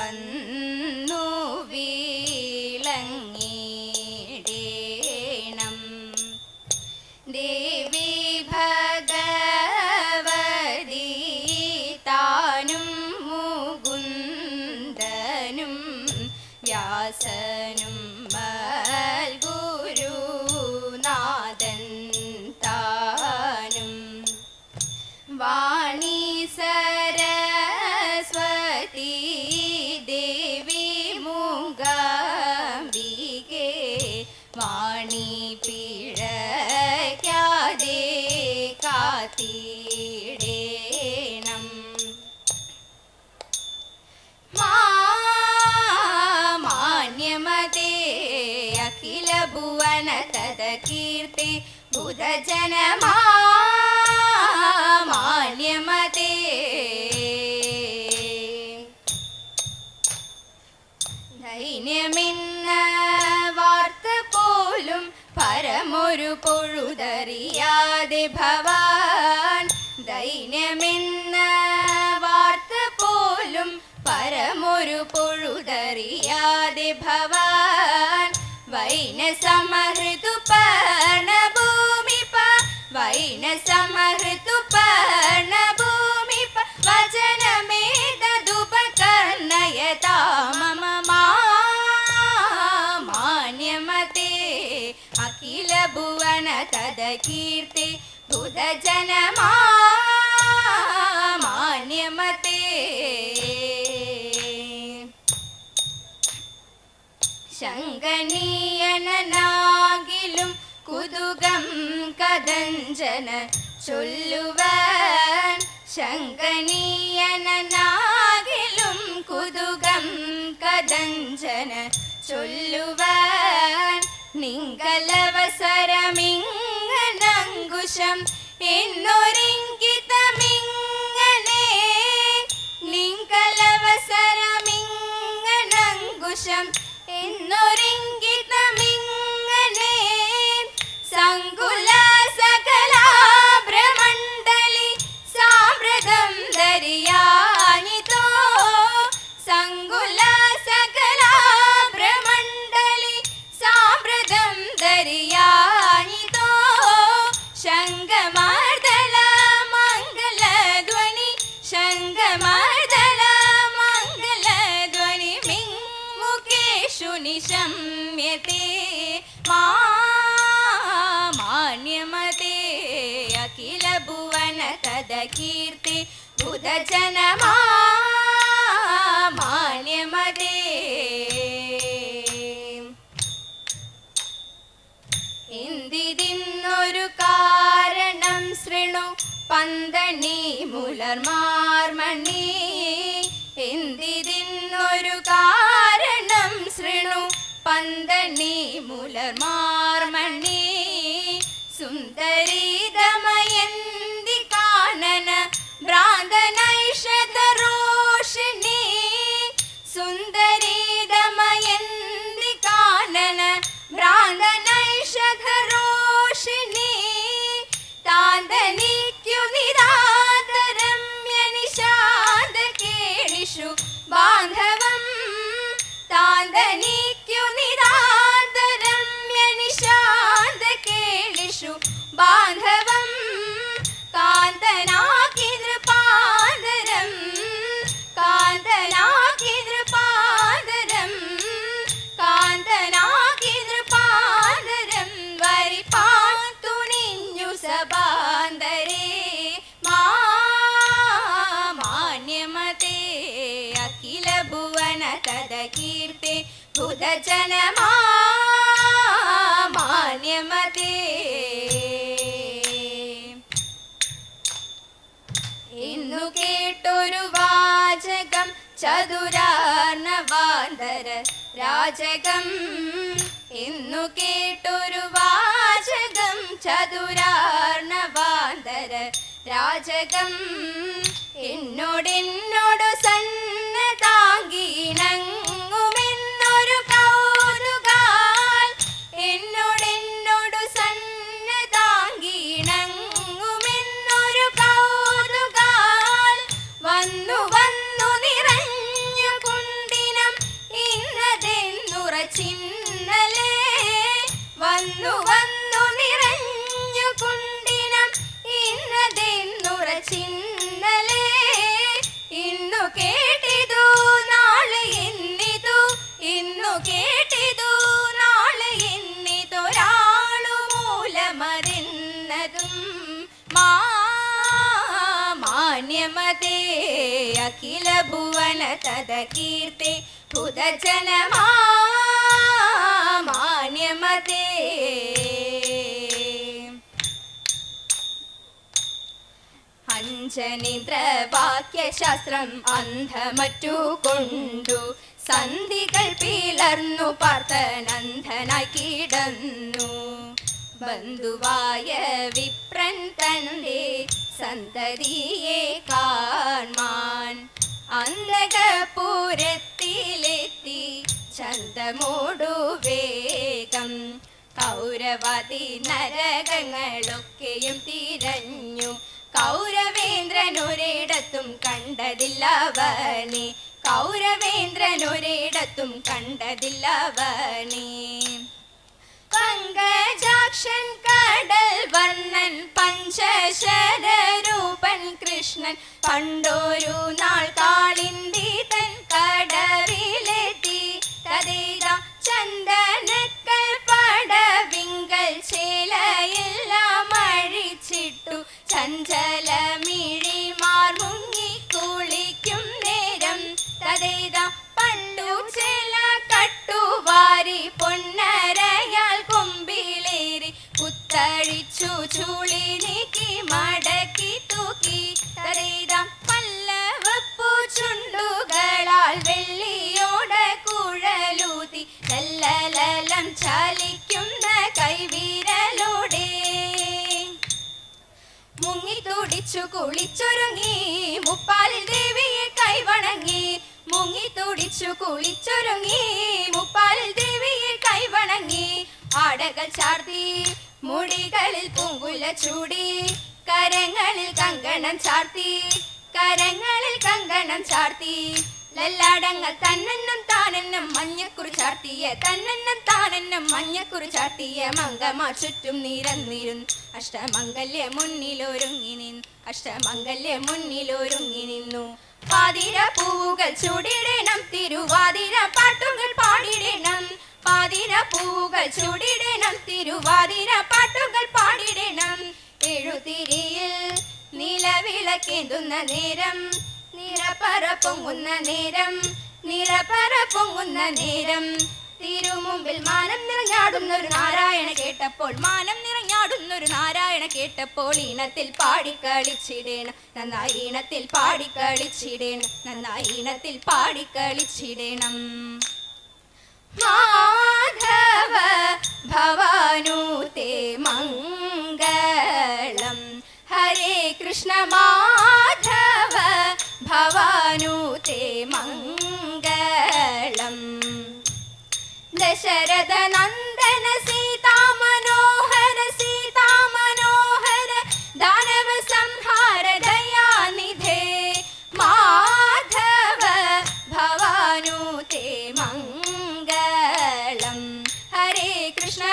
വന്നു വീളങ്ങിടേണം. ദേവി ഭഗവതി താനും മുകുന്ദനും വ്യാസനും ഗുരുനാഥൻ താനും വാണി സരസ്വതി ദേവി മൂകാംബികേ വാണി പിഴയ്ക്കാതെ കാത്തിടേണം. മാന്യമതേ അഖില ഭുവന തദകീർത്തി ബുധജനമാ മാന്യമതേ. ദൈന്യമെന്ന വാർത്ത പോലും പരമൊരു പൊഴുതറിയാതെ ഭവാൻ. ദൈന്യമെന്ന വാർത്ത പോലും പരമൊരു പൊഴുതറിയാതെ ഭവാൻ. വൈനസമഹൃതു പർണഭൂമിപ വൈനസമഹൃതു പർണഭൂമിപ വചനമേതദുപകർണയതാ മമ മാന്യമതേ അഖില ഭുവന തദകീർത്തി ബുധജനമാ മാന്യമതേ. ശങ്കനീയനാകിലും കുതുകം കദഞ്ജന ചൊല്ലുവാൻ. ശങ്കനീയനാകിലും കുതുകം കദഞ്ജന ചൊല്ലുവാൻ. നിങ്കലവസരമിങ്ങനങ്കുശം എന്നൊരിങ്കിതമിങ്ങനെ. നിങ്കലവസരമിങ്ങനങ്കുശം എന്നൊരിങ്കിതമിങ്ങനെ. സങ്കുല സകലാഭ്രമണ്ഡലി സാമ്പ്രതം ധരിയാനിതോ. സങ്കുല സകലാഭ്രമണ്ഡലി സാമ്പ്രതം ധരിയാനിതോ. ശംഖമാർദല മംഗളധ്വനി ശംഖമാർദല മംഗളധ്വനി മിങ്മുഖേഷു നിശമ്യത്തെ മാന്യമതേ അഖില ഭുവന തദകീർത്തി ബുധജനമാ മാന്യമതേ. എന്തിതിന്നൊരു കാരണം ശൃണു പന്തണി മുലർമാർമണി. എന്തിതിന്നൊരു കാരണം ശൃണു പന്തണി മുലർമാർമണി. സുന്ദരി ദമയന്തി കാനന ഭ്രാന്തനൈഷധരോഷിണി. സുന്ദരി ദമയന്തി കാനന ഭ്രാന്തനൈഷധരോഷിണി. താന്തനിക്കു നിരാതരമ്യനിഷാദ കേളിഷു ബാന്ധവം. താന്തനിക്കു നിരാതരമ്യനിഷാദ കേളിഷു ബാന്ധവം. കാന്തനാക്കി നൃപാദരം കാന്തനാക്കി നൃപാദരം കാന്തനാക്കി നൃപാദരം വരിപ്പാൻ തുണിഞ്ഞു സഭാന്തരേ മാന്യമതേ അഖില ഭുവന തദകീർത്തി ബുധജനമാ മാന്യമതേ. ഇന്നു കേട്ടൊരു വാചകം ചതുരാർണവാന്തര രാജകം. ഇന്നു കേട്ടൊരു വാചകം ചതുരാർണവാന്തര രാജകം. എന്നോടു സന്നതാങ്കിണങ്ങുമെന്നൊരു കൗതുകാൽ. എന്നോടു സന്നതാങ്കിണങ്ങുമെന്നൊരു കൗതുകാൽ. വന്നു വന്നു നിറഞ്ഞു കുണ്ടി വന്നു വന്നു നിറഞ്ഞു കുണ്ടിനം ഇന്നതെന്നുറച്ചിന്നലേ ഇന്നു കേട്ടിതു നാളെ എന്നിതു ഇന്നു കേട്ടിതു നാളെ എന്നിതൊരാളു മൂലമറിന്നതും മാന്യമതേ അഖില ഭുവന തദ കീർത്തി ഭുതജനമാ മാന്യമതേ അഞ്ജനേന്ദ്ര വാക്യശാസ്ത്രം അന്ധമറ്റു കൊണ്ടു സന്ധികൾ പിളർന്നു പാർത്തനന്ധനായി കിടന്നു ബന്ധുവായ വിപ്രൻ തന്റെ സന്തതിയെ കാൺമാൻ അന്തകപുരത്തിലെത്തി ചന്തമോടു വേഗം കൗരവാദി നരകങ്ങളൊക്കെയും തിരഞ്ഞു കൗരവേന്ദ്രനൊരിടത്തും കണ്ടതില്ലവനെ കൗരവേന്ദ്രനൊരിടത്തും കണ്ടതില്ലവനെ പങ്കജാക്ഷൻ കടൽ വർണ്ണൻ പഞ്ചശരൂപൻ കൃഷ്ണൻ പണ്ടൊരു നാൾ കാളിന്തി തൻ കടവിലെത്തി തതേത ചന്ദനക്കൽ പടവിങ്കൽ ചേലയെല്ലാം അഴിച്ചിട്ടു ചഞ്ചലമിഴിമാർ മുങ്ങി കുളിക്കും നേരം തതേത പണ്ടു ചേല കട്ടുവാരി പൊന്നരയാൽ കൊമ്പിലേറി കുത്തഴിച്ചു ചുളി നീക്കി മടക്കി തൂക്കി തതേത പല്ലവപ്പൂ ചുണ്ടുകളാൽ വെള്ളിയോട കുഴലൂതി ലല്ലലലം ചലിക്കുന്ന കൈവിരലോടെ മുങ്ങി തുടിച്ചു കുളിച്ചൊരുങ്ങി മുപ്പാലിൽ ദേവിയെ കൈവണങ്ങി മുങ്ങി തുടിച്ചു കുളിച്ചൊരുങ്ങി മുപ്പാലിൽ ദേവിയെ കൈവണങ്ങി ആടകൾ ചാർത്തി മുടികളിൽ പൂങ്കുല ചൂടി കരങ്ങളിൽ കങ്കണം ചാർത്തി കരങ്ങളിൽ കങ്കണം ചാർത്തി ലല്ലാടങ്ങൾ തന്നെന്നും താനെന്നും മഞ്ഞക്കുറി ചാർത്തിയ തന്നെന്നും താനെന്നും മഞ്ഞക്കുറി ചാർത്തിയ മങ്കമാ ചുറ്റും നിരന്നിരുന്നു അഷ്ടമംഗല്യ മുന്നിലൊരുങ്ങി നിന്നു അഷ്ടമംഗല്യ മുന്നിലൊരുങ്ങി നിന്നു പാതിര പൂവുകൾ ചൂടിടണം തിരുവാതിര പാട്ടുകൾ പാടിടണം പാതിര പൂവുകൾ ചൂടിടണം തിരുവാതിര പാട്ടുകൾ പാടിടണം എഴുതിരിയിൽ നിലവിളക്കേന്തുന്ന നേരം നിറപറ പൊങ്ങുന്ന നേരം നിറപറ പൊങ്ങുന്ന നേരം തിരുമുമ്പിൽ മാനം നിറഞ്ഞാടുന്നൊരു നാരായണ കേട്ടപ്പോൾ മാനം നിറഞ്ഞാടുന്നൊരു നാരായണ കേട്ടപ്പോൾ ഈണത്തിൽ പാടിക്കളിച്ചിടേണം നന്നായി ഈണത്തിൽ പാടിക്കളിച്ചിടേണം നന്നായി ഈണത്തിൽ പാടിക്കളിച്ചിടേണം മാധവ ഭവാനുതേ മംഗളം ഹരേ കൃഷ്ണ മാധവ ഭവാനുതേ മംഗളം ദശരഥ നന്ദന സീതാ മനോഹര ദാനവ സംഹാര ദയാനിധേ മാധവ ഭവാനുതേ മംഗളം ഹരേ കൃഷ്ണ